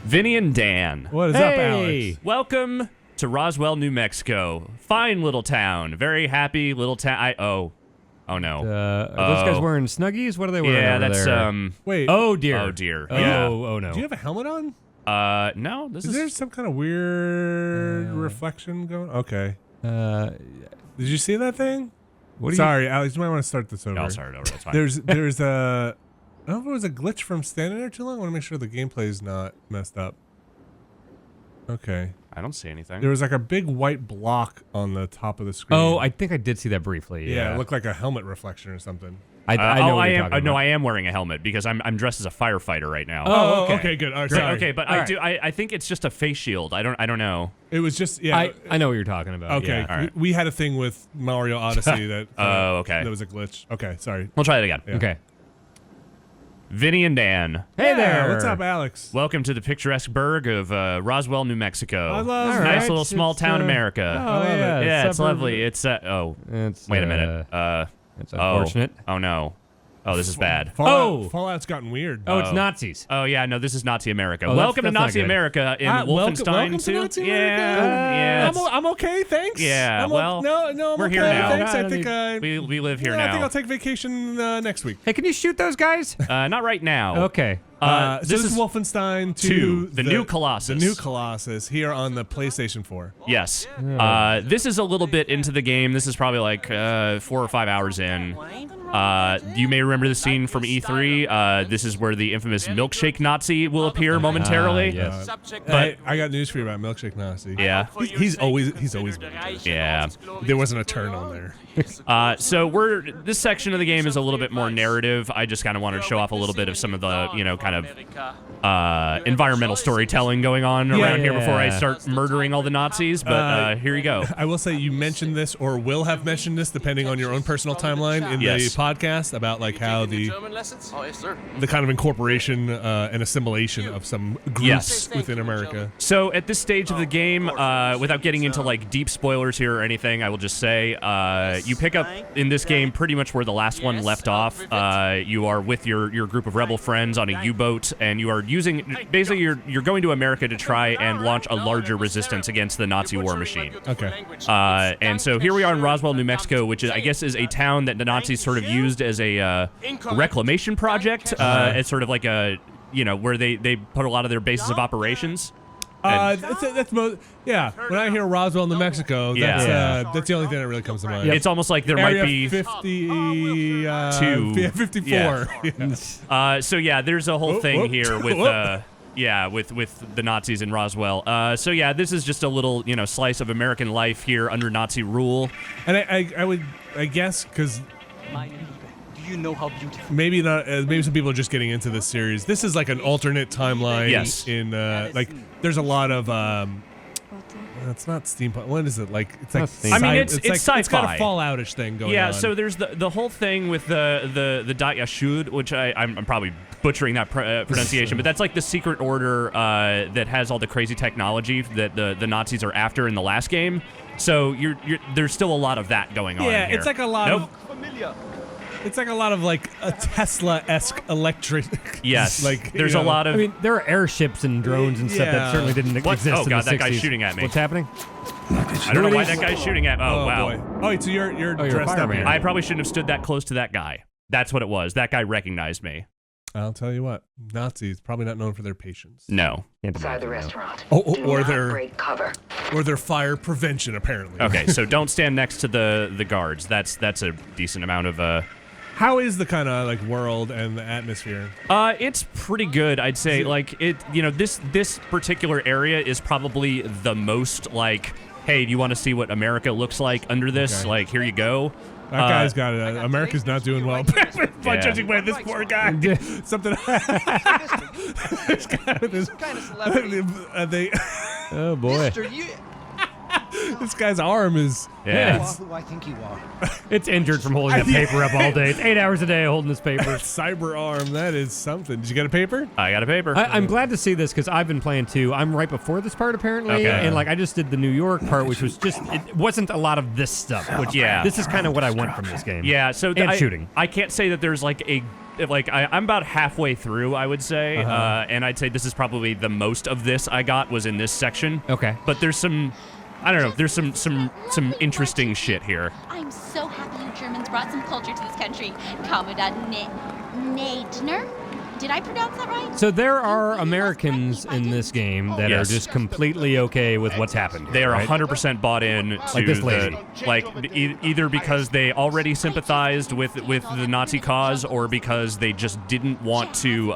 Vinny and Dan. What is up, Alex? Welcome to Roswell, New Mexico. Fine little town. Very happy little town. Oh no. Are those guys wearing Snuggies? What are they wearing Yeah, over that's there? Wait. Oh dear. Yeah. Oh no. Do you have a helmet on? No. This Is there some kind of weird reflection going? Okay. Did you see that thing? Sorry, Alex. You might want to start this over. No, I'll start it over. That's fine. There's a. I don't know if it was a glitch from standing there too long. I want to make sure the gameplay is not messed up. Okay. I don't see anything. There was like a big white block on the top of the screen. Oh, I think I did see that briefly. Yeah, it looked like a helmet reflection or something. I know what you're talking about. No, I am wearing a helmet because I'm dressed as a firefighter right now. Oh, okay. Okay, good. All right, Great. sorry. Okay, but I think it's just a face shield. I don't know. It was just I know what you're talking about. Okay, Yeah. all right. we had a thing with Mario Odyssey that. Okay. That was a glitch. Okay, sorry. We'll try it again. Yeah. Okay. Vinny and Dan. Hey there. What's up, Alex? Welcome to the picturesque burg of Roswell, New Mexico. I love All Nice right. little small It's, town America. Oh, love it. Yeah, it's suburb- lovely. It's wait a minute. It's unfortunate. Oh no. Oh, this is bad. Fallout's gotten weird. Oh, it's Nazis. Oh yeah, no, this is Nazi America. Oh, welcome to that's not Nazi good. America in Welcome Wolfenstein to too. Nazi Yeah, America. yeah. I'm okay, thanks. Yeah, I'm well, no, I'm we're okay, here now. Thanks. I think we live here I think now. I'll take vacation next week. Hey, can you shoot those guys? Not right now. Okay. So this is Wolfenstein 2, the new Colossus. The new Colossus here on the PlayStation 4. Yes. This is a little bit into the game. This is probably like 4 or 5 hours in. You may remember the scene from E3. This is where the infamous milkshake Nazi will appear momentarily. Yes. But I got news for you about Milkshake Nazi. Yeah. He's always been there. Yeah. There wasn't a turn on there. So this section of the game is a little bit more narrative. I just kind of wanted to show off a little bit of some of the, kind of environmental storytelling going on around here before I start murdering all the Nazis. But here you go. I will say you mentioned this or will have mentioned this depending on your own personal timeline in the podcast about like how the kind of incorporation and assimilation of some groups within America. So at this stage of the game, without getting into like deep spoilers here or anything, I will just say you pick up in this game pretty much where the last one left off. You are with your group of rebel friends on a U-boat, and you are using basically you're going to America to try and launch a larger resistance against the Nazi war machine. Okay. And so here we are in Roswell, New Mexico, which is, I guess, is a town that the Nazis sort of used as a reclamation project, as sort of like a where they put a lot of their bases of operations. That's most, when I hear Roswell, New Mexico, that's the only thing that really comes to mind. It's almost like there Area might be 54. Yeah. So yeah, there's a whole thing here with with the Nazis in Roswell. So yeah, this is just a little slice of American life here under Nazi rule. And I guess because Do you know how beautiful? maybe not. Maybe some people are just getting into this series. This is like an alternate timeline. Yes. In like, there's a lot of. It's not steampunk. What is it like? It's like. I mean, it's like, sci-fi. It's got a Falloutish thing going on. Yeah. So there's the whole thing with the Dat Yashud, which I'm probably butchering that pronunciation, but that's like the secret order that has all the crazy technology that the Nazis are after in the last game. So there's still a lot of that going on. Yeah, here. it's like a lot of. Familiar. It's like a lot of like a Tesla-esque electric. Yes. Like there's a lot of. I mean, there are airships and drones and stuff that certainly didn't exist Oh in god, the 60s. that guy's shooting at me. What's happening? I don't know why that guy's shooting at. Oh wow. Boy. Oh, so you're you're a dressed up fireman. here. I probably shouldn't have stood that close to that guy. That's what it was. That guy recognized me. I'll tell you what, Nazis probably not known for their patience. No. Inside the restaurant. Or their fire prevention, apparently. Okay, so don't stand next to the guards. That's a decent amount of How is the kind of like world and the atmosphere? It's pretty good, I'd say. Like this particular area is probably the most like, hey, do you want to see what America looks like under this? Okay. Like, here you go. That guy's got it. America's not doing well. By judging by this poor guy. Something. This guy with his. Kind of celebrity. Oh boy. Mister, you. This guy's arm is. You are Yeah. who I think you are. It's injured from holding that paper up all day. It's 8 hours a day holding this paper. Cyber arm. That is something. Did you get a paper? I got a paper. I'm glad to see this because I've been playing too. I'm right before this part apparently, Okay. and like I just did the New York part, which was just it wasn't a lot of this stuff. Which Yeah. this is kind of what I want from this game. Yeah, so and shooting. I can't say that there's like a like I'm about halfway through, I would say, and I'd say this is probably the most of this I got was in this section. Okay. But there's some, I don't know, there's some interesting shit here. I'm so happy you Germans brought some culture to this country. Commandant Nadner? Did I pronounce that right? So there are Americans in this game that are just completely okay with what's happened. They are right? 100% bought in to Like this lady. either because they already sympathized with the Nazi cause or because they just didn't want to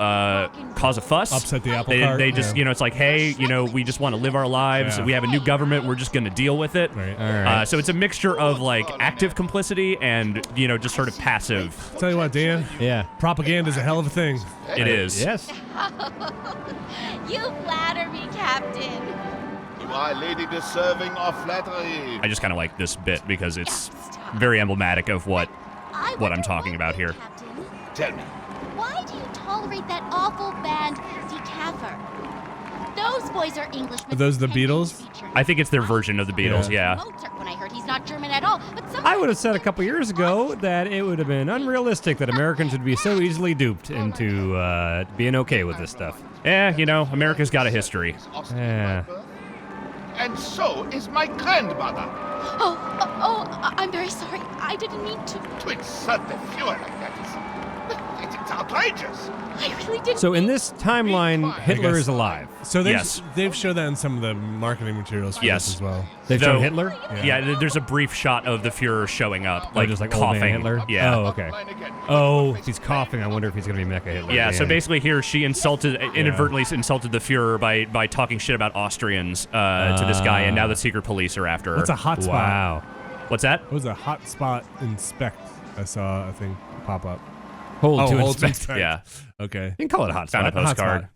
cause a fuss. Upset the apple cart. They just, it's like, hey, we just want to live our lives. Yeah. We have a new government. We're just going to deal with it. Right. All right. So it's a mixture of like active complicity and, just sort of passive. Tell you what, Dan. Yeah. Propaganda is a hell of a thing. It is. Yes. You flatter me, Captain. You are a lady deserving of flattery. I just kind of like this bit because it's very emblematic of what I'm talking about here. Captain. Tell me. Why do you tolerate that awful band, Decaffer? Those boys are Englishmen. Are those the Beatles? I think it's their version of the Beatles, yeah. Mozart when I heard he's not German at all. But I would have said a couple years ago that it would have been unrealistic that Americans would be so easily duped into being okay with this stuff. America's got a history. Yeah. And so is my grandmother. I'm very sorry. I didn't mean to. To insult the Fuhrer like that it's outrageous. I really didn't. So in this timeline, Hitler is alive. So Yes. they've showed that in some of the marketing materials for Yes. this as well. They've Though- shown Hitler? Yeah, there's a brief shot of the Fuhrer showing up, like, Just like old coughing. man Hitler? Yeah. Oh, okay. Oh, if he's coughing, I wonder if he's going to be Mecha Hitler. Yeah, so basically here she inadvertently insulted the Führer by talking shit about Austrians to this guy, and now the secret police are after her. What's a hot spot? Wow. What's that? What was a hot spot inspect? I saw a thing pop up. Hold to hold inspect. Yeah. Okay. You can call it a hot Found a spot. postcard. spot.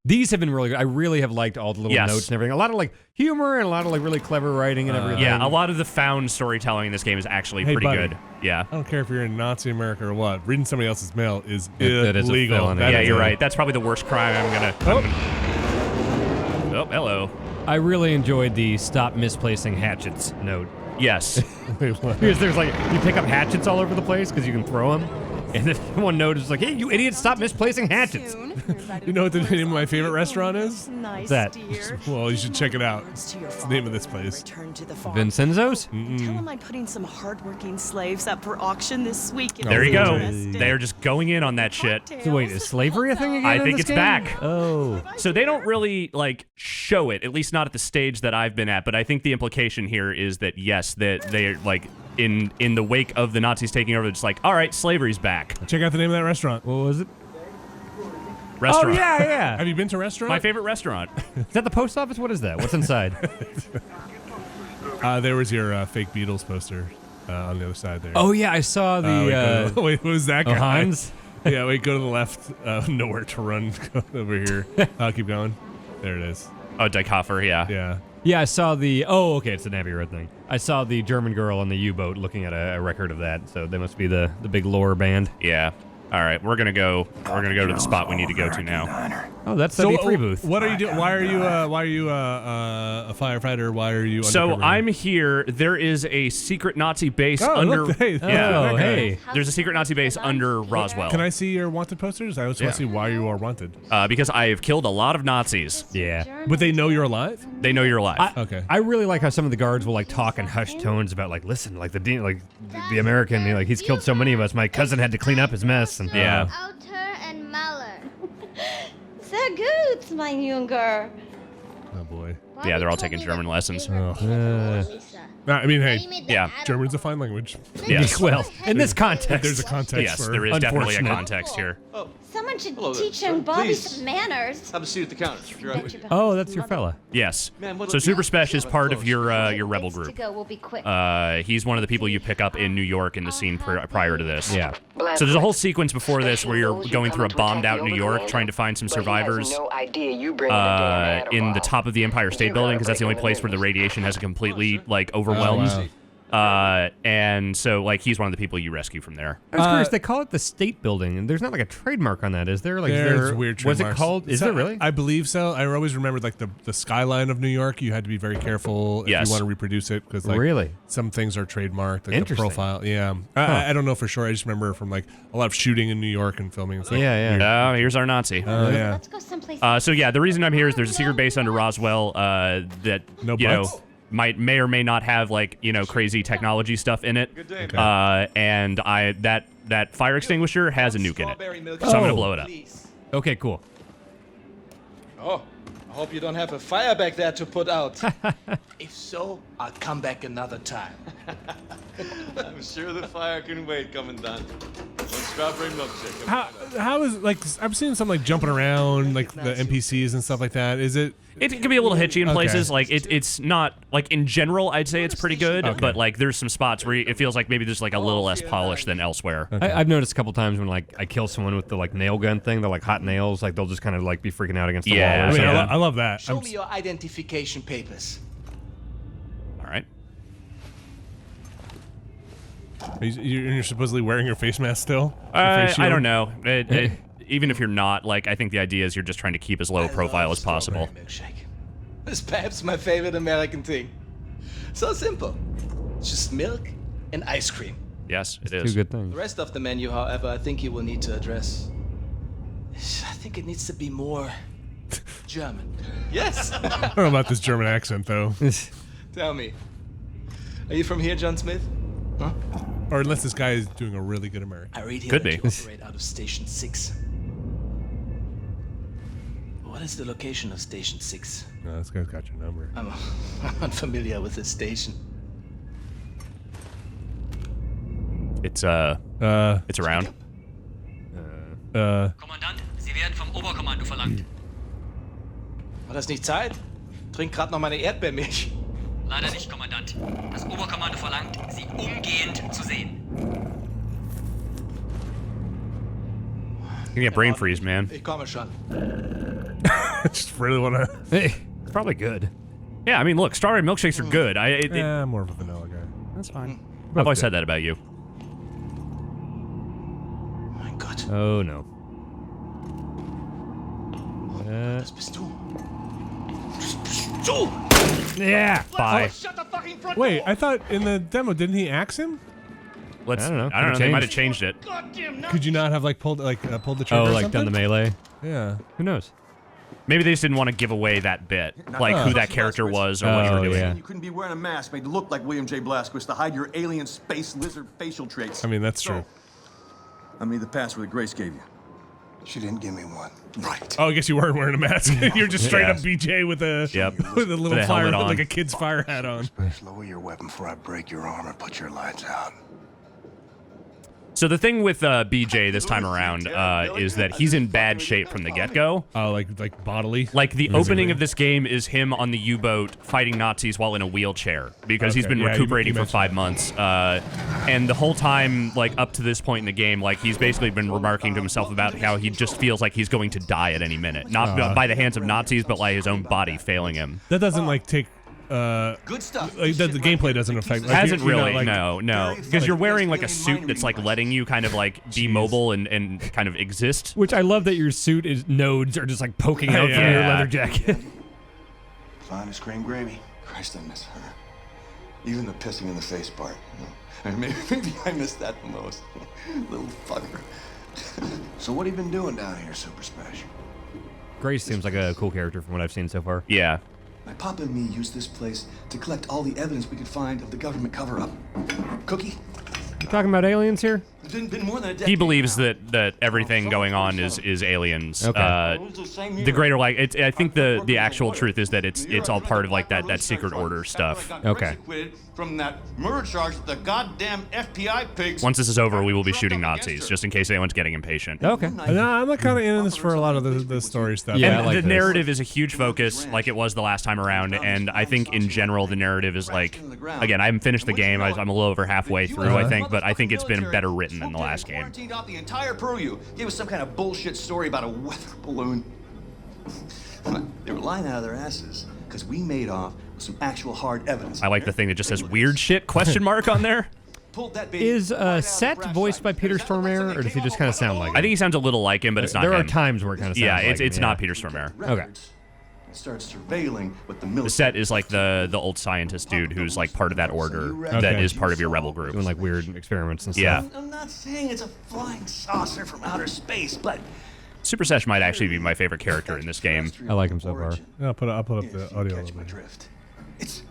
These have been really good. I really have liked all the little Yes. notes and everything. A lot of like humor and a lot of like really clever writing and everything. Yeah, a lot of the found storytelling in this game is actually Hey, pretty buddy. good. Yeah. I don't care if you're in Nazi America or what. Reading somebody else's mail is That is a illegal. felony. That Yeah, is you're a- right. That's probably the worst crime I'm gonna. Oh, hello. I really enjoyed the stop misplacing hatchets note. Yes. Because there's like, you pick up hatchets all over the place because you can throw them. And then one note is like, hey, you idiot, stop misplacing hatchets. You know what the name of my favorite restaurant is? Nice, that? dear. Well, you should check it out. To your It's the name of father this place. Return to the farm. Vincenzo's? Tell him I'm putting some hardworking slaves up for auction this week. if There you he's go. interested. They're just going in on that shit. So wait, is slavery a thing again I in think this it's game? back. Oh. So they don't really like show it, at least not at the stage that I've been at. But I think the implication here is that yes, that they're like in the wake of the Nazis taking over, it's like, all right, slavery's back. Check out the name of that restaurant. What was it? Restaurant. Oh, yeah. Have you been to a restaurant? My favorite restaurant. Is that the post office? What is that? What's inside? There was your fake Beatles poster on the other side there. Oh, yeah, I saw the... wait, what was that guy? Heinz? Yeah, wait, go to the left. Nowhere to run. Go over here. Keep going. There it is. Oh, Dykhoffer, yeah. Yeah. Yeah, I saw the... Oh, okay, it's an Abbey Road thing. I saw the German girl on the U-boat looking at a record of that, so they must be the big lore band. Yeah. All right, we're gonna go to the spot we need to go to now. Oh, that's the D3 booth. What are you doing? Why are you a firefighter? Why are you So undercover? I'm here. There is a secret Nazi base Oh, under. look, hey, yeah. Oh, hey. There's a secret Nazi base under Roswell. Can I see your wanted posters? I also want to see why you are wanted. Because I have killed a lot of Nazis. Yeah. Would they know you're alive? They know you're alive. Okay. I really like how some of the guards will like talk in hushed tones about like, listen, like the American, like he's killed so many of us. My cousin had to clean up his mess. And Yeah. Alter and Mahler. Sehr gut, mein Junge. Oh boy. Yeah, they're all taking German lessons. I mean, hey, Yeah. German's a fine language. Yes. well, in this context, There's a context Yes, for there is definitely a Unfortunate. context here. Someone should Hello there, teach sir. him Bobby Please. some manners. Have a seat at the counter. Be right with you. Oh, that's your fella. Yes. Man, what So a- Super Spesh is part of your rebel To group. go, we'll be quick. He's one of the people you pick up in New York in the scene prior to this. Yeah. So there's a whole sequence before this where you're going through a bombed out New York trying to find some survivors in the top of the Empire State Building because that's the only place where the radiation has completely like overwhelmed. wow. And so, like, he's one of the people you rescue from there. I was curious. They call it the State Building, and there's not like a trademark on that, is there? Like, There's weird was trademarks. it called? Is there really? I believe so. I always remembered like the skyline of New York. You had to be very careful if Yes. you want to reproduce it because like Really? some things are trademarked. Like the Interesting. profile. Yeah, I don't know for sure. I just remember from like a lot of shooting in New York and filming. It's like, Yeah. Oh, here's our Nazi. Oh yeah. Let's go someplace. So yeah, the reason I'm here is there's a secret base under Roswell that No you know butts? may or may not have like crazy technology stuff in it. And that fire extinguisher has a nuke in it, so I'm gonna blow it up. Okay, cool. Oh, I hope you don't have a fire back there to put out. If so, I'll come back another time. I'm sure the fire can wait, Commandant. One strawberry milkshake. How is like I've seen some like jumping around like the NPCs and stuff like that. Is it? It can be a little hitchy in Okay. places. Like it's not like in general, I'd say it's pretty good. Okay. But like there's some spots where it feels like maybe there's like a little less polished than elsewhere. I've noticed a couple times when like I kill someone with the like nail gun thing, the like hot nails, like they'll just kind of like be freaking out against the wall. Yeah. Or I mean, something. I love that. Show me your identification papers. All right. You're supposedly wearing your face mask still? Your face I don't shield? know. Even if you're not, like, I think the idea is you're just trying to keep as low profile as possible. Strawberry milkshake. It's perhaps my favorite American thing. So simple. It's just milk and ice cream. Yes, it Two is. good The things. rest of the menu, however, I think you will need to address. I think it needs to be more German. Yes. I don't know about this German accent though, Tell me. Are you from here, John Smith? Huh? or unless this guy is doing a really good American. I read here Could that be. you operate out of Station 6. What is the location of Station 6? No, this guy's got your number. I'm unfamiliar with this station. It's around. Kommandant, Sie werden vom Oberkommando verlangt. War das nicht Zeit? Trink grad noch meine Erdbeermilch. Leider nicht, Kommandant. Das Oberkommando verlangt, Sie umgehend zu sehen. You can get brain freeze, man. Ich komme schon. Just really want to. Hey, it's probably good. Yeah, I mean, look, strawberry milkshakes are good. I'm more of a vanilla guy. That's fine. I've always said that about you. Mein Gott, Oh no. das bist du. Das bist du! Yeah. Bye. Shut the fucking front Wait, door! I thought in the demo didn't he axe him? Let's. I don't know. I don't know. They Could've might have changed it. Goddamn Could you not have like pulled the trigger? Oh, or like done the something? melee. Yeah. Who knows? Maybe they just didn't want to give away that bit, like who that character was or what you were doing. yeah. You couldn't be wearing a mask made to look like William J. Blazkowicz to hide your alien space lizard facial traits. I mean, that's true. I mean the password Grace gave you. She didn't give me one. Right. Oh, I guess you weren't wearing a mask. You're just straight Yeah. up BJ with a with a little With a fire, helmet on. like a kid's fire hat on. Lower your weapon before I break your arm or put your lights out. So the thing with BJ this time around is that he's in bad shape from the get-go. Oh, like bodily. Like the opening of this game is him on the U-boat fighting Nazis while in a wheelchair because he's Okay, been yeah, recuperating you for 5 months. And the whole time, like up to this point in the game, like he's basically been remarking to himself about how he just feels like he's going to die at any minute, not by the hands of Nazis, but by his own body failing him. That doesn't like take. Good stuff. Like, the gameplay doesn't affect. Like, Hasn't you're not, really, like- no, because you're wearing like a suit that's like letting you kind of like be mobile and kind of exist. Which I love that your suit is nodes are just like poking out from your Yeah. leather jacket. Finest cream gravy. Christ, I miss her. Even the pissing in the face part. And maybe I missed that the most. Little fucker. So what have you been doing down here, Super Spesh? Grace seems like a cool character from what I've seen so far. Yeah. My papa and me used this place to collect all the evidence we could find of the government cover-up. Cookie? You talking about aliens here? It's been more than a decade He believes now. that everything going on is aliens. Okay. The greater like I think the actual truth is that it's all part of like that secret order stuff. Okay. From that murder charge that the goddamn FBI pigs. Once this is over, we will be shooting Nazis, just in case anyone's getting impatient. Okay. No, I'm like kind of in this for a lot of the story stuff. Yeah, And I like the this. narrative is a huge focus, like it was the last time around, and I think in general the narrative is like, again, I haven't finished the game, I'm a little over halfway through, I think, but I think it's been better written than the last game. Quarantined out the entire purview. Gave us some kind of bullshit story about a weather balloon. They were lying out of their asses because we made off with some actual hard evidence. I like the thing that just says weird shit question mark on there. Is Set voiced by Peter Stormare, or does he just kind of sound like him? I think he sounds a little like him, but it's not There him. are times where it kind of sounds like him. it's not Peter Stormare. Okay. Start surveilling what the military. The Set is like the old scientist dude who's like part of that order that is part of your rebel group. Doing like weird experiments and Yeah. stuff. I'm not saying it's a flying saucer from outer space, but Super Sesh might actually be my favorite character in this game. I like him so far. I'll put up the audio a little bit. drift. It's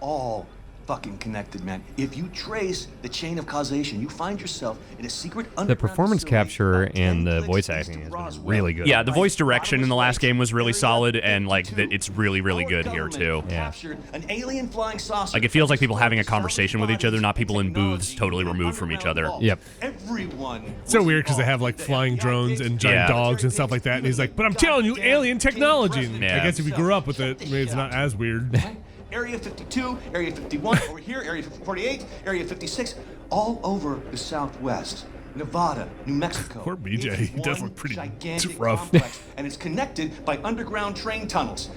all fucking connected, man. If you trace the chain of causation, you find yourself in a secret The underground performance facility capture about 10 and the clicks voice east acting of has been Roswell. really good. Yeah, the voice direction in the last game was really solid, and like it's really, really good here too. Yeah. Captured an alien flying saucer. Like it feels like people having a conversation with each other, not people in booths totally removed from each other. Yep. Everyone. It's so weird because they have like flying drones and giant dogs and stuff like that, and he's like, "But I'm telling you, alien technology." And I guess if you grew up with it, maybe it's not as weird. Area 52, Area 51, over here, Area 48, Area 56, all over the Southwest. Nevada, New Mexico. Poor BJ, It's he does one look pretty gigantic rough. complex, and it's connected by underground train tunnels.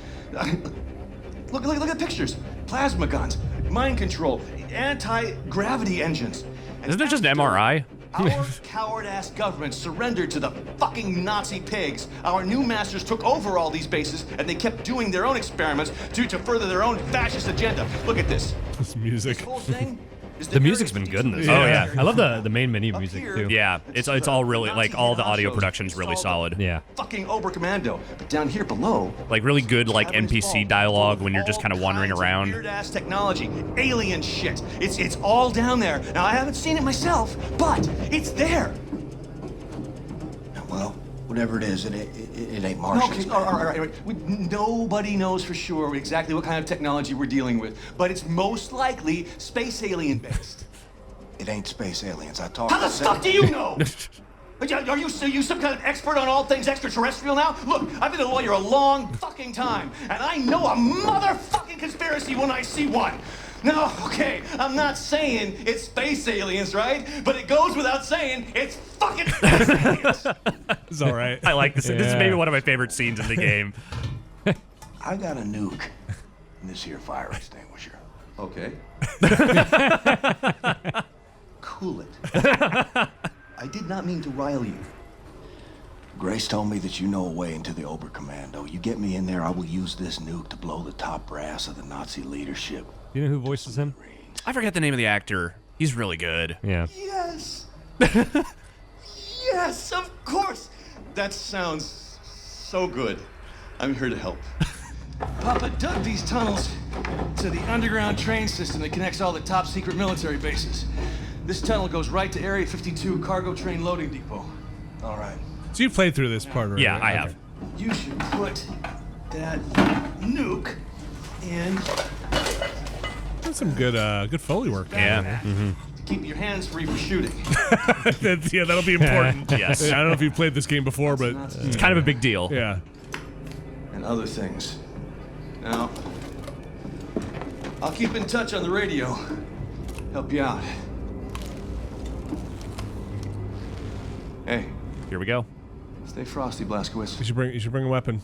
Look at the pictures. Plasma guns, mind control, anti-gravity engines. And Isn't there just an MRI? Our coward-ass government surrendered to the fucking Nazi pigs. Our new masters took over all these bases, and they kept doing their own experiments to further their own fascist agenda. Look at this. This music. This whole thing is The music's been good in this. Oh, yeah. I love the main menu music too. Yeah, it's all really like all the audio production's really solid. Yeah. fucking Oberkommando. But down here below, Like really good like NPC dialogue when you're just kind of wandering around. Weird-ass technology, alien shit. It's all down there. Now I haven't seen it myself, but it's there. Well, whatever it is, it ain't Martian. Okay, all right. Nobody knows for sure exactly what kind of technology we're dealing with, but it's most likely space alien based. It ain't space aliens. I talked How the to fuck do you know? Are you some kind of expert on all things extraterrestrial now? Look, I've been a lawyer a long fucking time, and I know a motherfucking conspiracy when I see one. No, okay, I'm not saying it's space aliens, right? But it goes without saying it's fucking space aliens. It's all right. I like this. This is maybe one of my favorite scenes in the game. I got a nuke in this here fire extinguisher. Okay. Cool it. I did not mean to rile you. Grace told me that you know a way into the Oberkommando. You get me in there, I will use this nuke to blow the top brass of the Nazi leadership. Do you know who voices him? I forget the name of the actor. He's really good. Yeah. Yes. Yes, of course. That sounds so good. I'm here to help. Papa dug these tunnels to the underground train system that connects all the top secret military bases. This tunnel goes right to Area 52 cargo train loading depot. All right. So you played through this part already? Yeah, I right? have. You should put that nuke in. That's some good Foley work. Yeah. To keep your hands free for shooting. Yeah, that'll be important. Yes. I don't know if you've played this game before, but It's kind of a big deal. yeah. And other things. Now, I'll keep in touch on the radio. Help you out. Hey, Here we go. stay frosty, Blazkowicz. You should bring a weapon.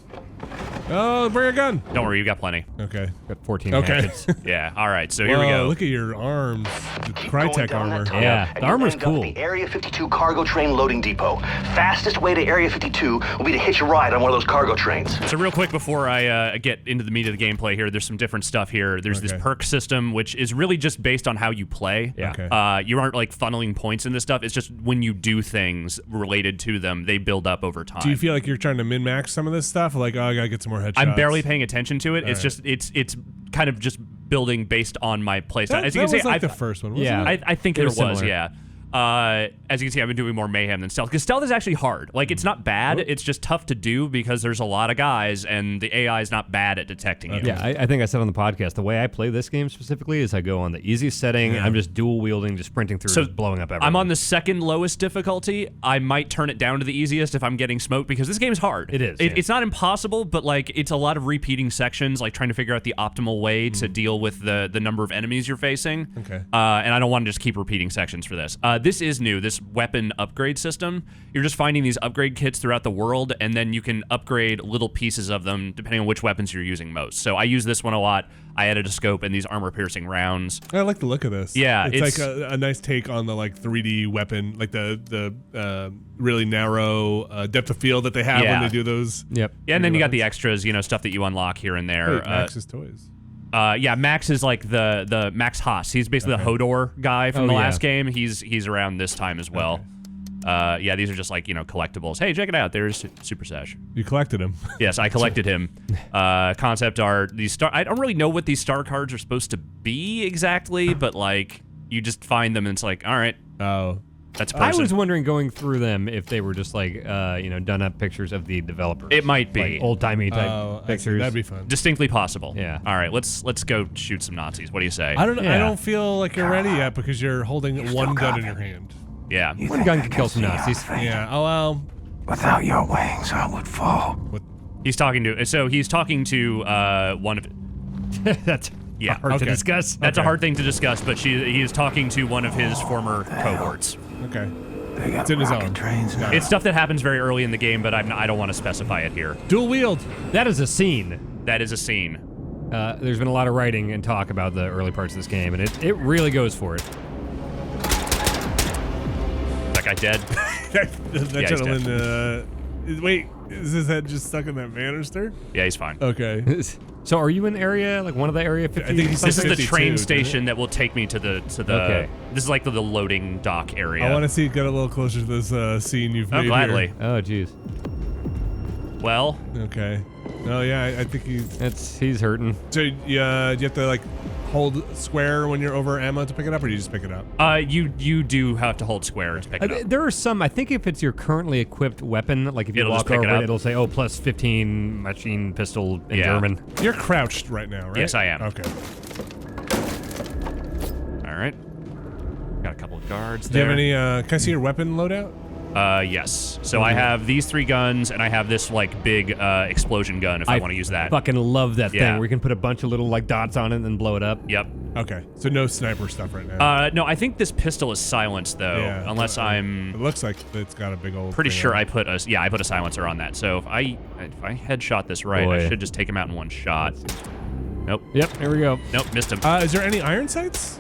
Oh, bring a gun. Don't worry, you got plenty. Okay. Got 14 Okay. hatchets. Yeah. All right. So here Whoa, we go. Look at your arms. The Crytek armor. Yeah, the armor's cool. The Area 52 cargo train loading depot. Fastest way to Area 52 will be to hitch a ride on one of those cargo trains. So real quick before I get into the meat of the gameplay here, there's some different stuff here. There's this perk system, which is really just based on how you play. Yeah. Okay. You aren't like funneling points in this stuff. It's just when you do things related to them, they build up over time. Do you feel like you're trying to min-max some of this stuff? Like, oh, I gotta get some more headshots. I'm barely paying attention to it. All It's right. just it's kind of just building based on my playstyle. That was like the first one, wasn't Yeah. it? I think They it were was, similar. yeah. As you can see, I've been doing more mayhem than stealth because stealth is actually hard. Like it's not bad. It's just tough to do because there's a lot of guys and the AI is not bad at detecting you. Yeah, I think I said on the podcast, the way I play this game specifically is I go on the easiest setting. Yeah. I'm just dual wielding, just sprinting through, So just blowing up everything. I'm on the second lowest difficulty. I might turn it down to the easiest if I'm getting smoked because this game is hard. It is, yeah. It's not impossible, but like it's a lot of repeating sections, like trying to figure out the optimal way to deal with the number of enemies you're facing. Okay. And I don't want to just keep repeating sections for this. This is new, this weapon upgrade system. You're just finding these upgrade kits throughout the world, and then you can upgrade little pieces of them depending on which weapons you're using most. So I use this one a lot. I added a scope and these armor-piercing rounds. I like the look of this. Yeah, it's like a nice take on the like 3D weapon, like the really narrow depth of field that they have when they do those. Yep. Yeah, and then you got the extras, stuff that you unlock here and there. Wait, Max's toys. Yeah, Max is like the Max Haas. He's basically the Hodor guy from the last game. He's around this time as well. Yeah, these are just like, collectibles. Hey, check it out. There's Super Sash. You collected him. Yes, I collected him. Concept art. These star. I don't really know what these star cards are supposed to be exactly, but like you just find them and it's like, all right. Oh. That's a person. I was wondering going through them if they were just like, done up pictures of the developers. It might be. Like old-timey type pictures. That'd be fun. Distinctly possible. Yeah. All right, let's go shoot some Nazis. What do you say? I don't feel like you're ready yet because you're holding one gun in your hand. Yeah. One gun can kill some Nazis. Yeah. Oh well. Without your wings, I would fall. He's talking to one of. That's hard to discuss. That's a hard thing to discuss, but he is talking to one of his former cohorts. Okay. It's in his own. It's stuff that happens very early in the game, but I don't want to specify it here. Dual wield. That is a scene. That is a scene. There's been a lot of writing and talk about the early parts of this game, and it really goes for it. That guy dead? that gentleman, wait, is his head just stuck in that banister? Yeah, he's fine. Okay. So are you in area, like one of the area 50? I think this is the train station that will take me to the Okay. This is like the loading dock area. I want to see it get a little closer to this scene you've made gladly. here. Oh, jeez. Well. Okay. Oh yeah, I think he's hurting. So you have to like hold square when you're over ammo to pick it up, or do you just pick it up? You do have to hold square to pick it up. There are some. I think if it's your currently equipped weapon, like if you walk over it, it'll say, "Oh, plus 15 machine pistol in German." You're crouched right now, right? Yes, I am. Okay. All right. Got a couple of guards Do you there. have any? Can I see your weapon loadout? Yes. So I have these 3 guns, and I have this like big explosion gun if I want to use that. Fucking love that thing where you can put a bunch of little like dots on it and then blow it up. Yep. Okay. So no sniper stuff right now. No, I think this pistol is silenced though, unless I'm. It looks like it's got a big old. Pretty sure on I put a silencer on that. So if I headshot this right, I should just take him out in one shot. Nope. Yep. Here we go. Nope. Missed him. Is there any iron sights?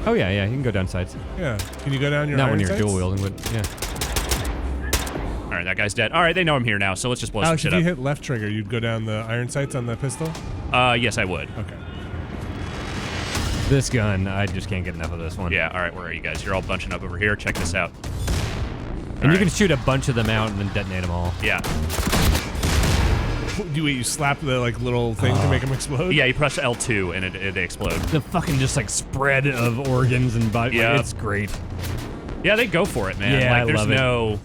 Oh yeah, you can go down sides. Yeah. Can you go down your Not iron when you're sights? dual wielding, but yeah. All right, that guy's dead. All right, they know I'm here now, so let's just blow some Alex, shit if you up. hit left trigger, you'd go down the iron sights on the pistol? Yes, I would. Okay. This gun, I just can't get enough of this one. Yeah, all right, where are you guys? You're all bunching up over here. Check this out. And you can shoot a bunch of them out and then detonate them all. Yeah. You slap the like little thing to make them explode? Yeah, you press L2 and it explodes. The fucking just like spread of organs and body. Yeah. It's great. Yeah, they go for it, man. Yeah, like, I love it.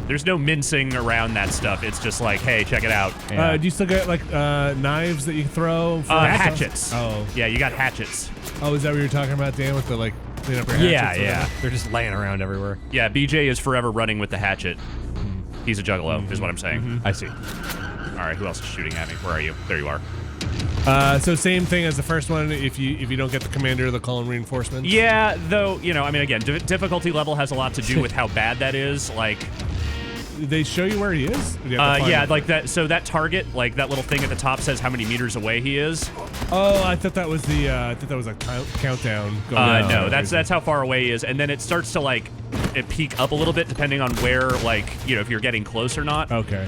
There's no mincing around that stuff. It's just like, hey, check it out. Do you still get like knives that you throw? For hatchets. Oh. Yeah, you got hatchets. Oh, is that what you were talking about, Dan, with the like clean up your hatchets? Yeah. They're just laying around everywhere. Yeah, BJ is forever running with the hatchet. He's a juggalo, is what I'm saying. I see. All right, who else is shooting at me? Where are you? There you are. So same thing as the first one. If you don't get the commander, they'll call in reinforcements. Yeah, though, I mean, again, difficulty level has a lot to do with how bad that is. Like, did they show you where he is? Or do you have to find yeah, him? like that. So that target, like that little thing at the top, says how many meters away he is. Oh, I thought that was the. I thought that was a countdown. Going No, that's how far away he is, and then it starts to like it peak up a little bit depending on where, like, if you're getting close or not. Okay.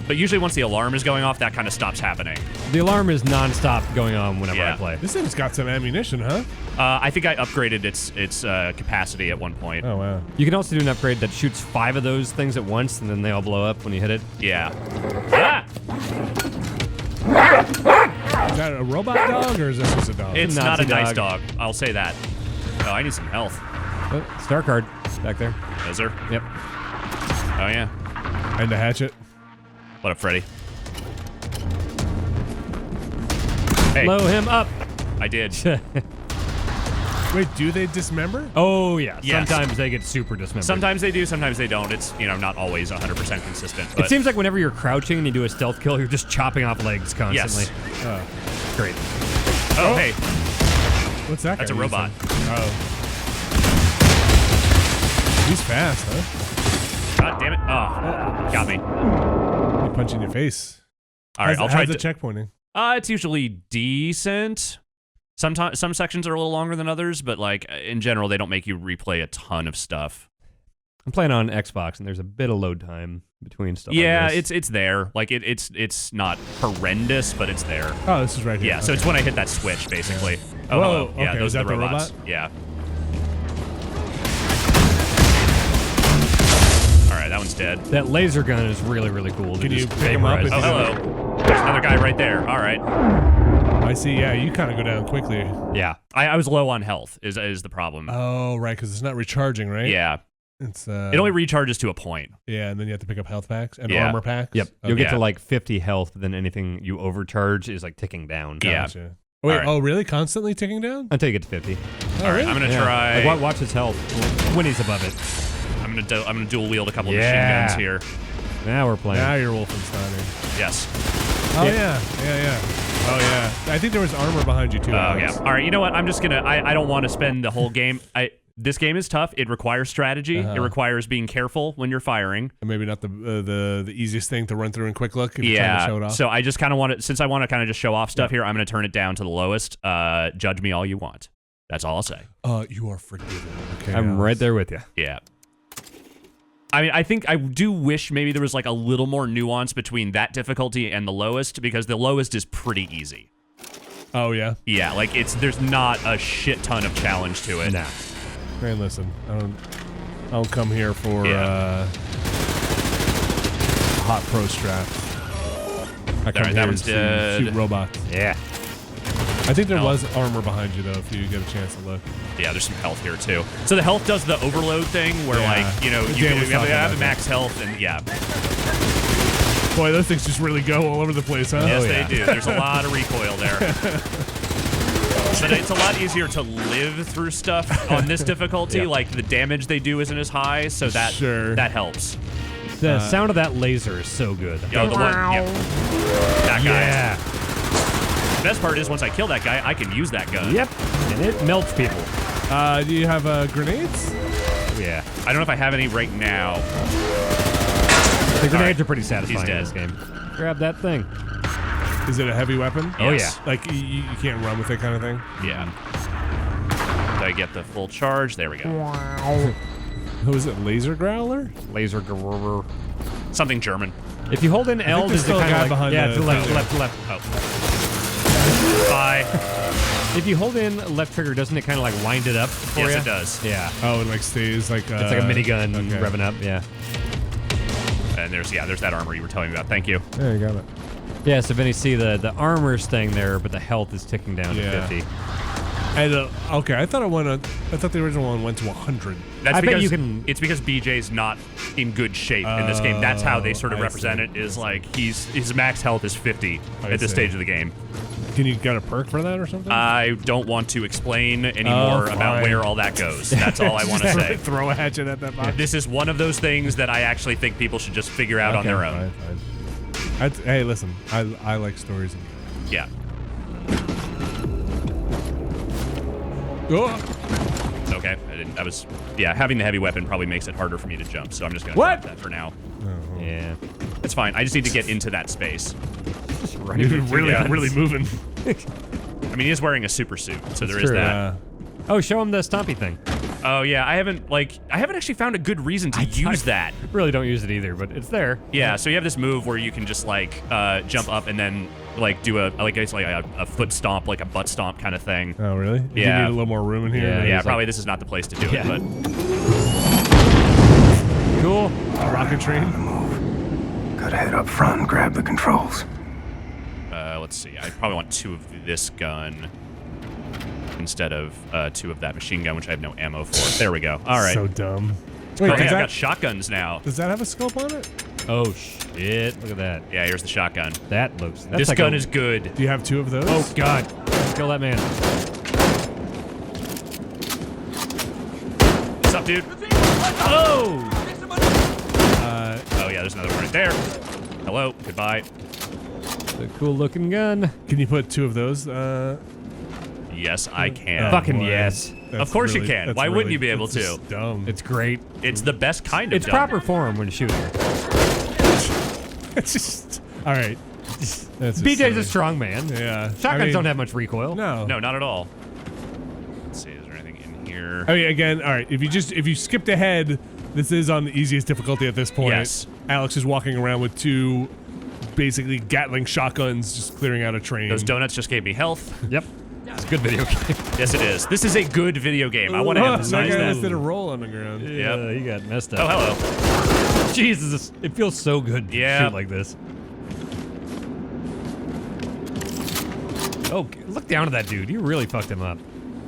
But usually once the alarm is going off, that kind of stops happening. The alarm is non-stop going on whenever I play. This thing's got some ammunition, huh? I think I upgraded its capacity at one point. Oh, wow. You can also do an upgrade that shoots 5 of those things at once, and then they all blow up when you hit it. Yeah. Ah! Is that a robot dog, or is this just a dog? It's not a nice dog. I'll say that. Oh, I need some health. Oh, star card back there. Is there? Yep. Oh, yeah. And a hatchet. What up, Freddy? Hey. Blow him up. I did. Wait, do they dismember? Oh, yeah. Yes. Sometimes they get super dismembered. Sometimes they do, sometimes they don't. It's, not always 100% consistent. But It seems like whenever you're crouching and you do a stealth kill, you're just chopping off legs constantly. Yes. Great. Oh, hey. What's that? That's guy a robot. using? Oh. He's fast, huh? God damn it. Oh, got me. He punched in your face. All right, I'll try the checkpointing. It's usually decent. Sometimes some sections are a little longer than others, but like in general, they don't make you replay a ton of stuff. I'm playing on Xbox, and there's a bit of load time between stuff. Yeah, like this. it's there. Like it's not horrendous, but it's there. Oh, this is right here. Yeah, so it's when I hit that switch, basically. Yeah. Oh, Whoa, hello. Yeah, okay, those is are that the the robots. robot? Yeah. All right, that one's dead. That laser gun is really, really cool. Can you pick him up? Oh, hello. There's another guy right there. All right. I see. Yeah, you kind of go down quickly. Yeah, I was low on health. Is the problem? Oh, right, because it's not recharging, right? Yeah. It's it only recharges to a point. Yeah, and then you have to pick up health packs and armor packs. Yep. Okay. You'll get to like 50 health, but then anything you overcharge is like ticking down. Gotcha. Yeah. Wait, right. Oh, really? Constantly ticking down? Until you get to 50. All right, I'm gonna try. Like, watch his health when he's above it. I'm gonna dual wield a couple of machine guns here. Now we're playing. Now you're Wolfenstein. Yes. Oh yeah. Oh yeah. I think there was armor behind you too. Oh yeah. All right. You know what? I'm just gonna. I don't want to spend the whole game. This game is tough. It requires strategy. It requires being careful when you're firing. And maybe not the easiest thing to run through in quick look if you're trying to show it off. So I just kind of want to, since I want to kind of just show off stuff here, I'm going to turn it down to the lowest. Judge me all you want. That's all I'll say. You are forgiven. Okay, I'm right there with you. Yeah. I mean, I think I do wish maybe there was like a little more nuance between that difficulty and the lowest, because the lowest is pretty easy. Oh yeah. Yeah, like there's not a shit ton of challenge to it. Nah. Hey, listen, I don't come here for hot pro strats. I come All right, that one's dead. Shoot robots. Yeah. I think there was armor behind you though, if you get a chance to look. Yeah, there's some health here too. So the health does the overload thing, where like you have max health, and yeah. Boy, those things just really go all over the place, huh? Yes, they do. There's a lot of recoil there. But it's a lot easier to live through stuff on this difficulty. Yeah. Like the damage they do isn't as high, so that that helps. The sound of that laser is so good. Oh, the one, that guy. Yeah. The best part is once I kill that guy, I can use that gun. Yep, and it melts people. Do you have grenades? Yeah. I don't know if I have any right now. The grenades are pretty satisfying He's dead. in this game. Grab that thing. Is it a heavy weapon? Oh yes. Like you can't run with it, kind of thing. Yeah. Did I get the full charge? There we go. Who is it? Laser growler? Laser growler. Something German. If you hold in L, there's does it still a kind guy of like, behind yeah, the to left, thing. left. Oh. Bye. If you hold in left trigger, doesn't it kind of like wind it up for you? Yes, it does. Yeah. Oh, it like stays like. It's like a minigun revving up. Yeah. And there's that armor you were telling me about. Thank you. Yeah, you got it. Yeah, so Vinny, see the armor's staying there, but the health is ticking down to 50. And okay, I thought the original one went to 100. That's I bet because you can. It's because BJ's not in good shape in this game. That's how they sort of I represent see. it. Is like his max health is 50 at this stage of the game. Can you get a perk for that or something? I don't want to explain anymore about where all that goes. That's all I want to say. Throw a hatchet at that box. This is one of those things that I actually think people should just figure out on their own. Fine. Hey, listen, I like stories. Yeah. Oh. Okay. Having the heavy weapon probably makes it harder for me to jump, so I'm just gonna drop that for now. Oh. Yeah. It's fine. I just need to get into that space. You're really moving. I mean, he is wearing a super suit, so there is that. Oh, show him the stompy thing. Oh yeah, I haven't actually found a good reason to use that. Really don't use it either, but it's there. Yeah, so you have this move where you can just like jump up and then like do a foot stomp, like a butt stomp kind of thing. Oh really? Yeah. You need a little more room in here. Yeah, probably this is not the place to do it, but cool. Rocket train. Gotta head up front and grab the controls. let's see. I probably want 2 of this gun instead of 2 of that machine gun, which I have no ammo for. There we go. All right. So dumb. Wait, I've got shotguns now. Does that have a scope on it? Oh shit! Look at that. Yeah, here's the shotgun. That looks. This gun is good. Do you have 2 of those? Oh god! Kill that man. What's up, dude? Oh! Oh yeah, there's another one right there. Hello. Goodbye. The cool looking gun. Can you put 2 of those? Yes, I can. Fucking boy. yes. Of course you can. Why wouldn't you be able to? Dumb. It's great. It's the best kind of It's dumb. proper form when shooting. It's just all right. That's BJ's a strong man. Yeah. Shotguns don't have much recoil. No. No, not at all. Let's see. Is there anything in here? I mean, again, all right. If you skipped ahead, this is on the easiest difficulty at this point. Yes. Alex is walking around with two, basically Gatling shotguns, just clearing out a train. Those donuts just gave me health. Yep. It's a good video game. Yes, it is. This is a good video game. I want to emphasize that guy that. just did a roll on the ground. Yeah, he got messed up. Oh, hello. Jesus, it feels so good to shoot like this. Oh, look down at that dude. You really fucked him up.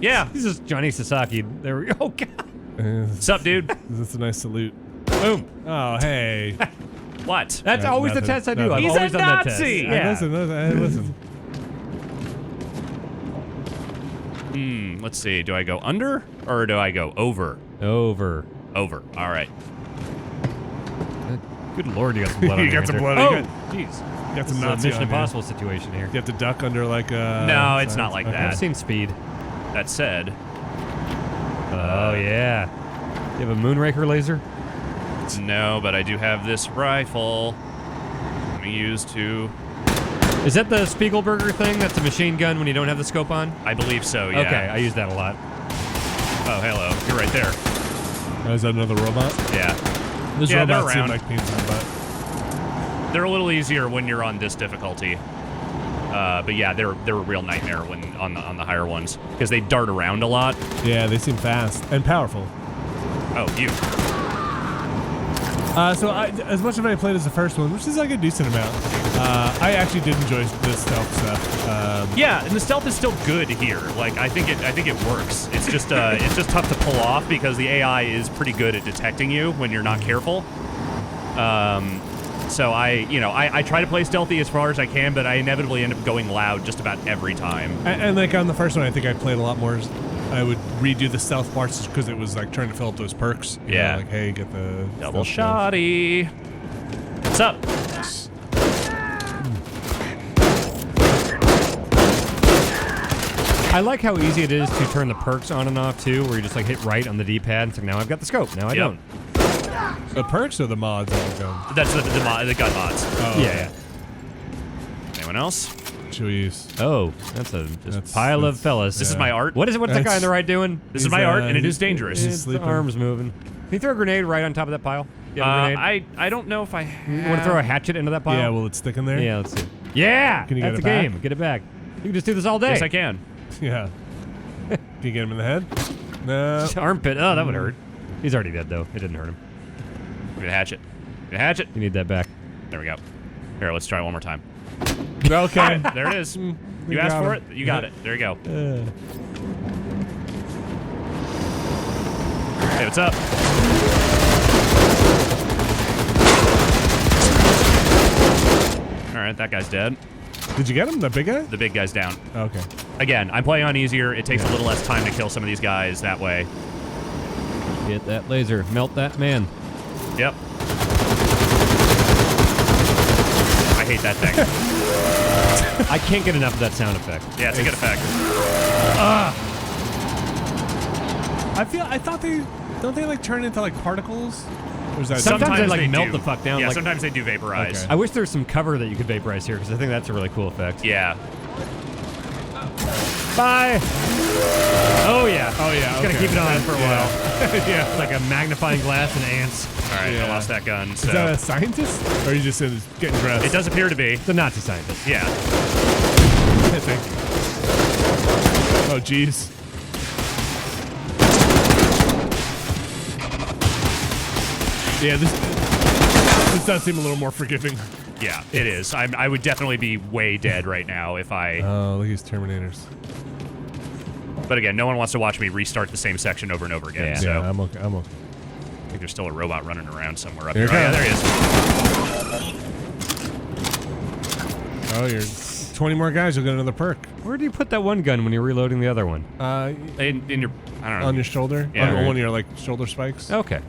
Yeah. He's just Johnny Sasaki. There we go. Oh, God. What's up, dude? That's a nice salute. Boom. Oh, hey. What? That's always the test I do. I've He's always a done that Nazi. test. Yeah. Listen. Let's see. Do I go under or do I go over? Over. Over. All right. Good Lord, you got some blood on You your got some hands blood. there. Oh, jeez. You got This some is a Nazi Mission on you. Impossible situation here. You have to duck under like a... No, it's not like that. I've seen Speed. That said. Oh, yeah. You have a Moonraker laser? No, but I do have this rifle. I'm going to use to... Is that the Spiegelberger thing? That's a machine gun when you don't have the scope on? I believe so, yeah. Okay, I use that a lot. Oh, hello. You're right there. Oh, is that another robot? Yeah. Those Yeah, they're robots seem around. like pains in the butt. They're a little easier when you're on this difficulty. But yeah, they're a real nightmare when on the higher ones because they dart around a lot. Yeah, they seem fast and powerful. Oh, you. So as much as I played as the first one, which is like a decent amount, I actually did enjoy the stealth stuff. Yeah, and the stealth is still good here. Like I think it works. It's just tough to pull off because the AI is pretty good at detecting you when you're not careful. So I try to play stealthy as far as I can, but I inevitably end up going loud just about every time. And like on the first one, I think I played a lot more. I would redo the stealth parts because it was like trying to fill up those perks. You know, like, hey, get the double stealth shotty. What's up? I like how easy it is to turn the perks on and off too, where you just like hit right on the D-pad. It's like, now I've got the scope. Now I don't. The perks or the mods on the gun? That's the gun mods. Oh, yeah. Anyone else? Jeez. Oh, that's a pile of fellas. This is my art. What is it? What's that guy on the right doing? This is my art, and it is dangerous. His arm's moving. Can you throw a grenade right on top of that pile? You have a grenade? I don't know if I You want to throw a hatchet into that pile? Yeah, will it stick in there? Yeah, let's see. Yeah! Can you that's get the it game. back? Get it back. You can just do this all day. Yes, I can. Yeah. Can you get him in the head? No. Armpit. Oh, that would hurt. He's already dead, though. It didn't hurt him. Get a hatchet. Get a hatchet. You need that back. There we go. Here, let's try it one more time. Okay. There it is. We You asked got for him. it. You got it. There you go. Hey, what's up? All right, that guy's dead. Did you get him, the big guy? The big guy's down. Okay. Again, I'm playing on easier. It takes a little less time to kill some of these guys that way. Get that laser. Melt that man. Yep. I hate that thing. I can't get enough of that sound effect. Yeah, it's a good effect. I thought don't they like turn into like particles? Or is that Sometimes they like they melt do. the fuck down. Yeah, like, sometimes they do vaporize. Okay. I wish there was some cover that you could vaporize here because I think that's a really cool effect. Yeah. Bye. Oh yeah. Oh yeah. Just gotta keep it on for a while. Yeah. It's like a magnifying glass and ants. All right, Yeah. I lost that gun. Is So that a scientist? Or are you just getting dressed? it does appear to be. It's a Nazi scientist. Yeah. Thank you. Oh jeez. Yeah, this does seem a little more forgiving. Yeah, it is. I would definitely be way dead right now if I... Oh, look at these Terminators. But again, no one wants to watch me restart the same section over and over again. Yeah. So Yeah, I'm okay. I think there's still a robot running around somewhere up Here here. it Oh, yeah, comes. there he is. Oh, you're 20 more guys, you'll get another perk. Where do you put that one gun when you're reloading the other one? In your... I don't know. On your shoulder? Yeah. On one of your like shoulder spikes? Okay.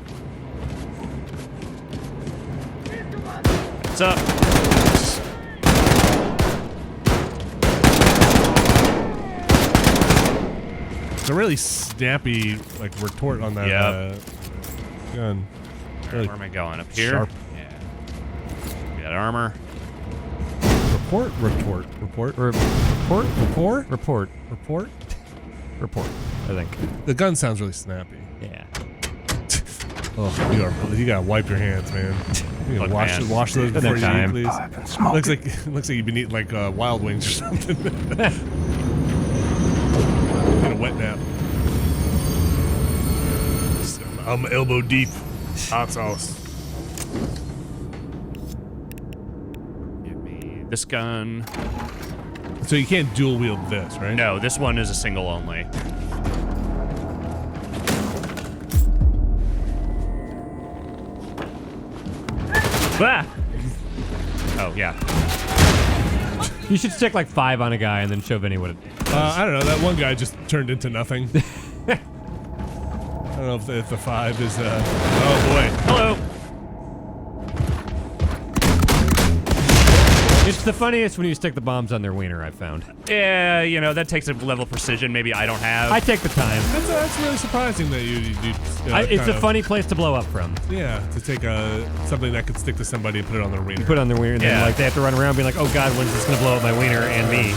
What's up? It's a really snappy like retort on that gun. Really where am I going? Up here? Sharp. Yeah. Got armor. Report. I think the gun sounds really snappy. Yeah. Oh, you gotta wipe your hands, man. You gotta wash those before you eat, please. Looks like you've been eating like wild wings or something. Get a wet nap. I'm elbow deep. Hot sauce. Give me this gun. So you can't dual wield this, right? No, this one is a single only. Ah! Oh, yeah. You should stick like 5 on a guy and then show Vinny what it does. I don't know. That one guy just turned into nothing. I don't know if the 5 is. Oh boy. Hello. It's the funniest when you stick the bombs on their wiener, I've found. Yeah, you know, that takes a level of precision maybe I don't have. I take the time. That's really surprising that you it's a funny place to blow up from. Yeah, to take something that could stick to somebody and put it on their wiener. You put it on their wiener, and then like they have to run around being like, oh god, when's this gonna blow up my wiener and me?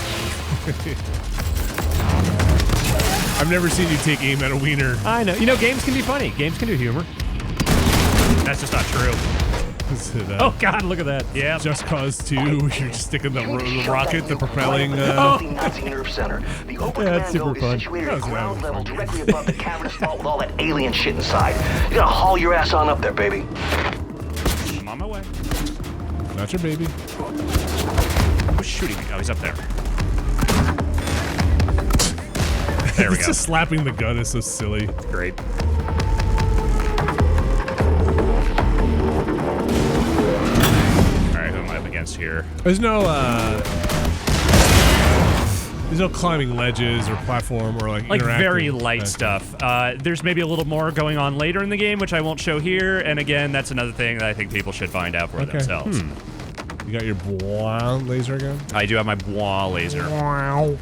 I've never seen you take aim at a wiener. I know. You know, games can be funny. Games can do humor. That's just not true. Oh god, look at that. Yeah. Just Cause 2, you're just sticking the rocket, the propelling. Nazi nerve center. The open that's commando super fun. is situated at ground level, directly above the cavernous vault with all that alien shit inside. You gotta haul your ass on up there, baby. I'm on my way. Not your baby. Who's shooting me? Oh, he's up there. There we go. Just slapping the gun is so silly. Great. Here. There's no climbing ledges or platform or like very light stuff. There's maybe a little more going on later in the game, which I won't show here. And again, that's another thing that I think people should find out for themselves. You got your bois laser gun? I do have my bois laser. Wow.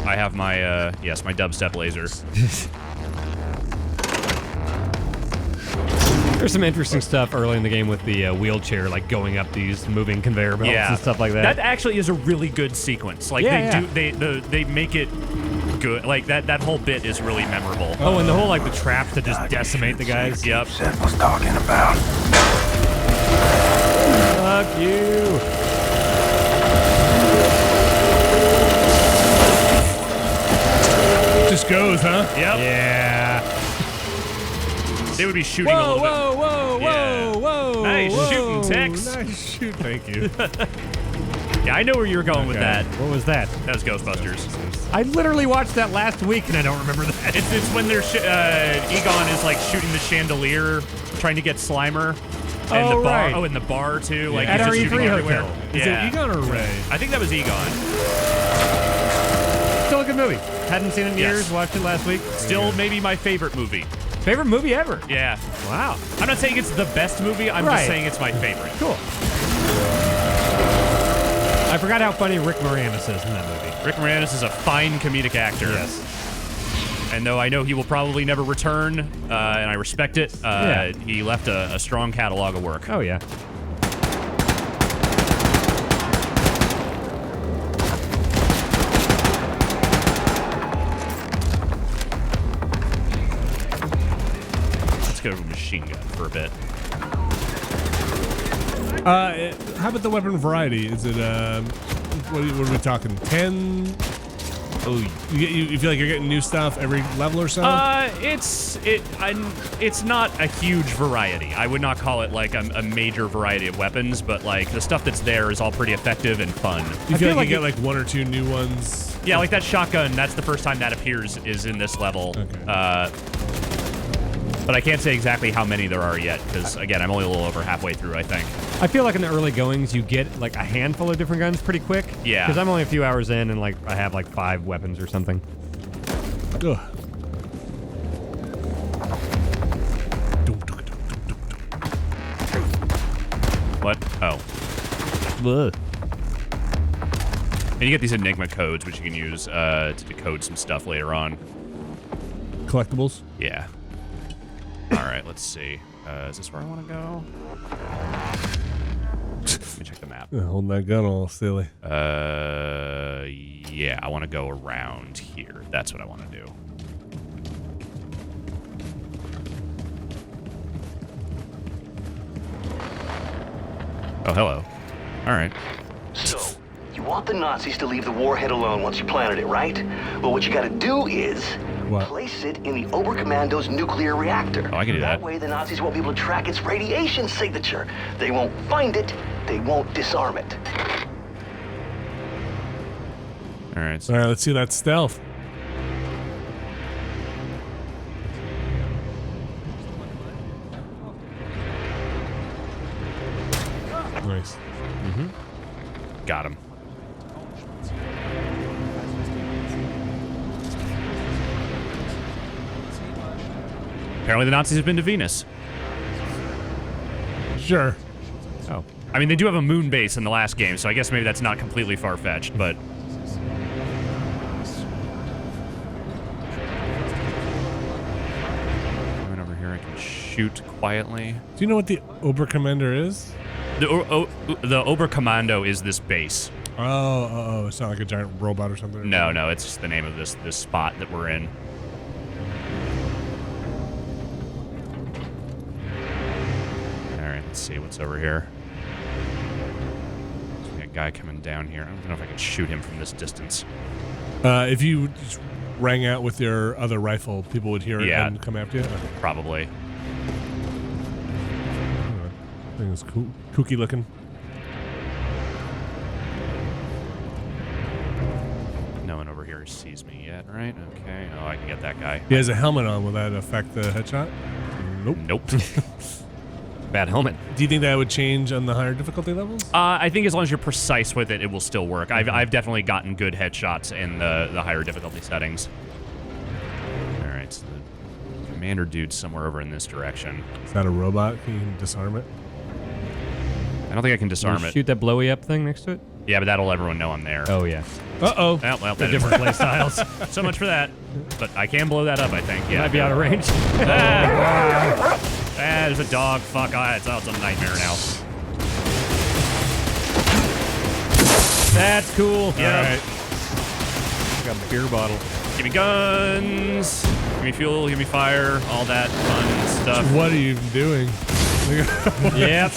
I have my my dubstep laser. There's some interesting stuff early in the game with the wheelchair, like going up these moving conveyor belts and stuff like that. That actually is a really good sequence. Like they make it good. Like that whole bit is really memorable. Oh, and the whole like the traps to just decimate the guys. Yep. Seth was talking about. Fuck you. Just goes, huh? Yep. Yeah. They would be shooting a little bit. Whoa. Nice shooting, Tex. Nice shoot. Thank you. Yeah, I know where you were going with that. What was that? That was Ghostbusters. I literally watched that last week and I don't remember that. It's when they're Egon is like shooting the chandelier, trying to get Slimer. And the bar. Right. Oh, in the bar too. Like at he's our just shooting E3 everywhere. hotel. Is it Egon or Ray? I think that was Egon. Still a good movie. Hadn't seen it in years. Watched it last week. Still maybe my favorite movie. Favorite movie ever. Yeah. Wow. I'm not saying it's the best movie. I'm just saying it's my favorite. Cool. I forgot how funny Rick Moranis is in that movie. Rick Moranis is a fine comedic actor. Yes. And though I know he will probably never return, and I respect it, he left a strong catalog of work. Oh, yeah. Let's go to a machine gun for a bit. How about the weapon variety? Is it, what are we talking, 10? Oh, you feel like you're getting new stuff every level or so? It's not a huge variety. I would not call it like a major variety of weapons, but like the stuff that's there is all pretty effective and fun. You feel like you get like one or two new ones? Yeah, like that shotgun, that's the first time that appears is in this level. Okay. But I can't say exactly how many there are yet, because again, I'm only a little over halfway through, I think. I feel like in the early goings, you get like a handful of different guns pretty quick. Yeah. Because I'm only a few hours in, and like I have like 5 weapons or something. Ugh. What? Oh. Ugh. And you get these Enigma codes, which you can use to decode some stuff later on. collectibles. Yeah. All right, let's see. Is this where I want to go? Let me check the map. Holding that gun all silly. Yeah, I want to go around here. That's what I want to do. Oh, hello. All right. So, you want the Nazis to leave the warhead alone once you planted it, right? Well, what you gotta do is place it in the Oberkommando's nuclear reactor. Oh, I can do that. That way the Nazis won't be able to track its radiation signature. They won't find it, they won't disarm it. All right. All right, let's see that stealth. Nice. Mm-hmm. Got him. Apparently the Nazis have been to Venus. Sure. Oh. I mean, they do have a moon base in the last game, so I guess maybe that's not completely far-fetched, but... Coming over here, I can shoot quietly. Do you know what the Oberkommander is? The Oberkommando is this base. Oh, it's not like a giant robot or something? No, it's just the name of this spot that we're in. Alright, let's see what's over here. There's a guy coming down here. I don't know if I can shoot him from this distance. If you just rang out with your other rifle, people would hear it and come after you? Probably. Thing is kooky looking. No one over here sees me yet, right? Okay. Oh, I can get that guy. He has a helmet on. Will that affect the headshot? Nope. Bad helmet. Do you think that would change on the higher difficulty levels? I think as long as you're precise with it, it will still work. I've definitely gotten good headshots in the higher difficulty settings. All right, so the commander dude's somewhere over in this direction. Is that a robot? Can you disarm it? I don't think I can disarm it. Shoot that blowy up thing next to it? Yeah, but that'll let everyone know I'm there. Oh, yeah. Uh-oh. Well, They're different play styles. So much for that. But I can blow that up, I think. Yeah. Might be out of range. There's a dog. Fuck. It's a nightmare now. That's cool. Yeah. All right. Got a beer bottle. Give me guns. Give me fuel. Give me fire. All that fun stuff. What are you even doing? Yep.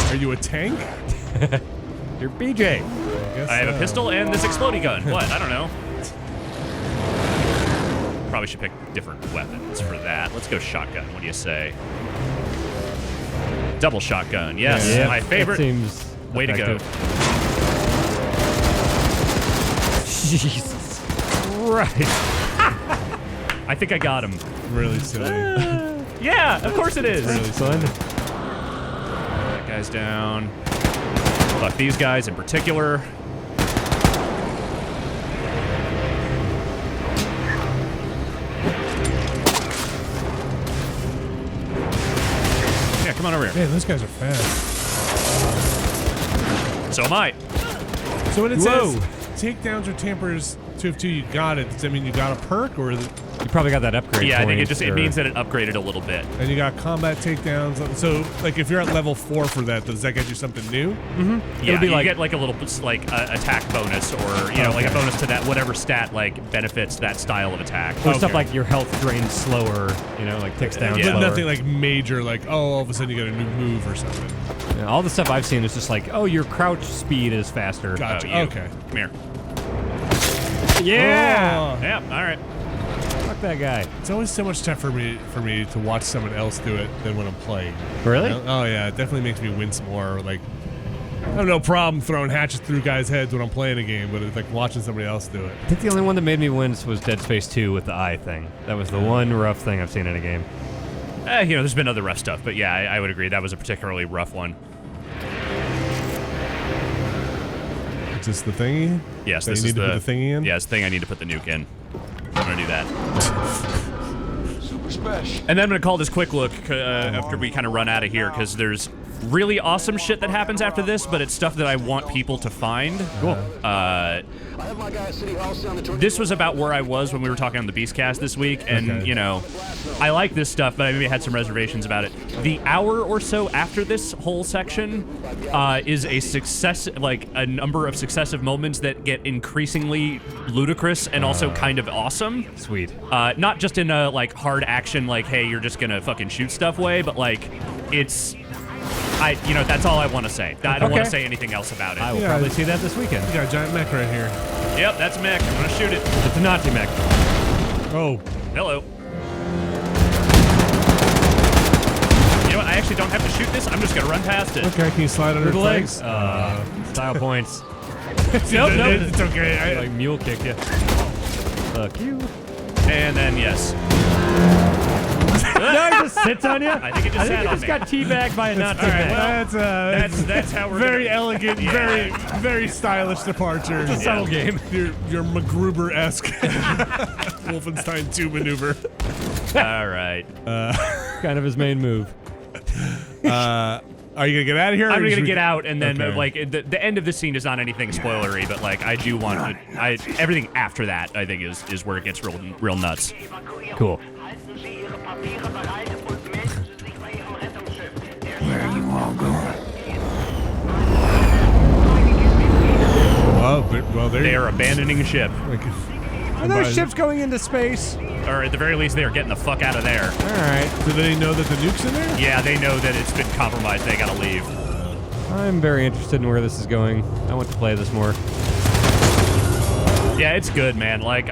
Are you a tank? You're BJ. I have a pistol and this exploding gun. What? I don't know. Probably should pick different weapons for that. Let's go shotgun. What do you say? Double shotgun. Yes, Yeah, my favorite. That seems way effective. to go. Jesus Christ. I think I got him. Really silly. Yeah, of course it is. Really fun. That guy's down. Fuck these guys in particular. Yeah, come on over here. Man, those guys are fast. So am I. So when it says takedowns or tampers 2 of 2, you got it. Does that mean you got a perk or? You probably got that upgrade. Yeah, I think point, it means that it upgraded a little bit. And you got combat takedowns. So, like, if you're at level 4 for that, does that get you something new? Mm-hmm. Yeah, It'll be you get like a little attack bonus, or like a bonus to that whatever stat like benefits that style of attack. Or stuff like your health drains slower. Like ticks down. But slower. nothing like major, like all of a sudden you get a new move or something. Yeah, all the stuff I've seen is just like, your crouch speed is faster. Gotcha. Okay. Come here. Yeah. Oh. Yeah. All right. Fuck that guy. It's always so much tougher for me to watch someone else do it than when I'm playing. Really? Oh yeah, it definitely makes me wince more. Like, I have no problem throwing hatchets through guys' heads when I'm playing a game, but it's like watching somebody else do it. I think the only one that made me wince was Dead Space 2 with the eye thing. That was the one rough thing I've seen in a game. There's been other rough stuff, but yeah, I would agree that was a particularly rough one. Is this the thingy? Yes, that this you is need to put the thingy in? Yes, thing I need to put the nuke in. I'm gonna do that. Super Spesh. And then I'm gonna call this quick look after we kind of run out of here, because there's really awesome shit that happens after this, but it's stuff that I want people to find. Cool. This was about where I was when we were talking on the Beastcast this week, and you know, I like this stuff, but I maybe had some reservations about it. The hour or so after this whole section is a number of successive moments that get increasingly ludicrous and also kind of awesome. Sweet. Not just in a like hard action, like hey, you're just gonna fucking shoot stuff way, but like it's. That's all I want to say. I don't want to say anything else about it. I will probably see that this weekend. You got a giant mech right here. Yep, that's a mech. I'm gonna shoot it. It's a Nazi mech. Oh. Hello. You know what? I actually don't have to shoot this. I'm just gonna run past it. Okay, can you slide under the legs? legs? Style points. Nope. It's okay. Like mule kick you. Fuck you. And then yes. No, it just sits on you. I think it just sat on me. got teabagged by a Nazi mech. Well, that's how we're very gonna... elegant, very stylish departure. It's a subtle game. Your MacGruber-esque Wolfenstein 2 maneuver. All right. Kind of his main move. Are you gonna get out of here? I'm gonna get out, and then like the end of the scene is not anything spoilery, but like I do want everything after that. I think is where it gets real nuts. Cool. Where are you all going? Well, they are abandoning ship. Are those ships going into space? Or at the very least, they are getting the fuck out of there. All right. Do they know that the nuke's in there? Yeah, they know that it's been compromised. They gotta leave. I'm very interested in where this is going. I want to play this more. Yeah, it's good, man. Like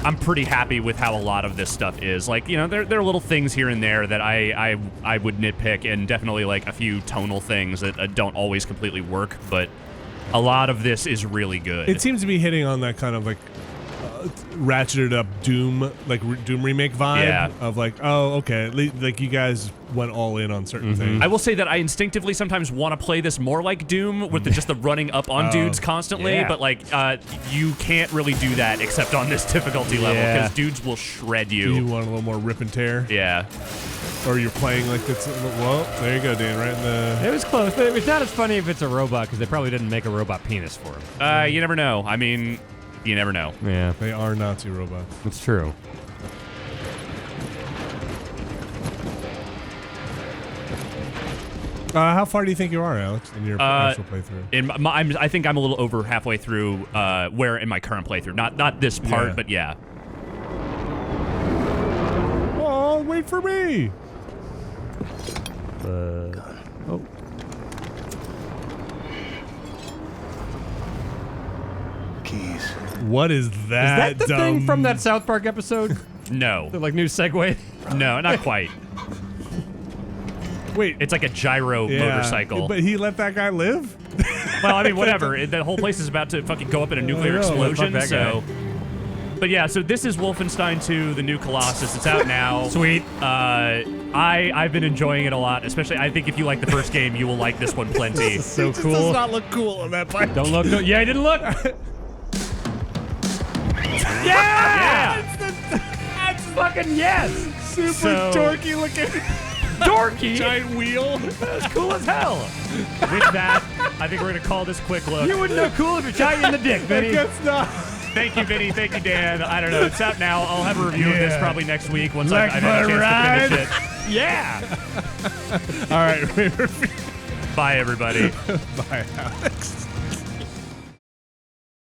I'm pretty happy with how a lot of this stuff is. Like, you know, there are little things here and there that I would nitpick, and definitely like a few tonal things that don't always completely work, but a lot of this is really good. It seems to be hitting on that kind of like ratcheted up Doom, like Doom remake vibe of like, oh, okay, like you guys went all in on certain things. I will say that I instinctively sometimes want to play this more like Doom with just the running up on dudes constantly, but like you can't really do that except on this difficulty level because dudes will shred you. You want a little more rip and tear? Yeah. Or you're playing like this. Well, there you go, Dan. Right in the. It was close. It's not as funny if it's a robot because they probably didn't make a robot penis for him. You never know. I mean, you never know. Yeah, they are Nazi robots. It's true. How far do you think you are, Alex, in your actual playthrough? I think I'm a little over halfway through. Where in my current playthrough? Not this part, but yeah. Oh, wait for me. Oh. Keys. What is that? Is that the thing from that South Park episode? No. The like new segue? No, not quite. Wait, it's like a gyro motorcycle. But he let that guy live? Well, I mean, whatever. The whole place is about to fucking go up in a nuclear explosion, so. But yeah, so this is Wolfenstein 2, the new Colossus. It's out now. Sweet. I've been enjoying it a lot, especially I think if you like the first game, you will like this one plenty. This is so cool. It does not look cool on that part. Don't look. Yeah, I didn't look. Yeah! That's fucking yes. Super dorky looking. Dorky? Giant wheel. That's cool as hell. With that, I think we're going to call this quick look. You wouldn't know cool if you shot you in the dick, Vinny. That's not. Thank you, Vinny. Thank you, Dan. I don't know. It's out now. I'll have a review of this probably next week once I've had a chance to finish it. Yeah. All right. Bye, everybody. Bye, Alex.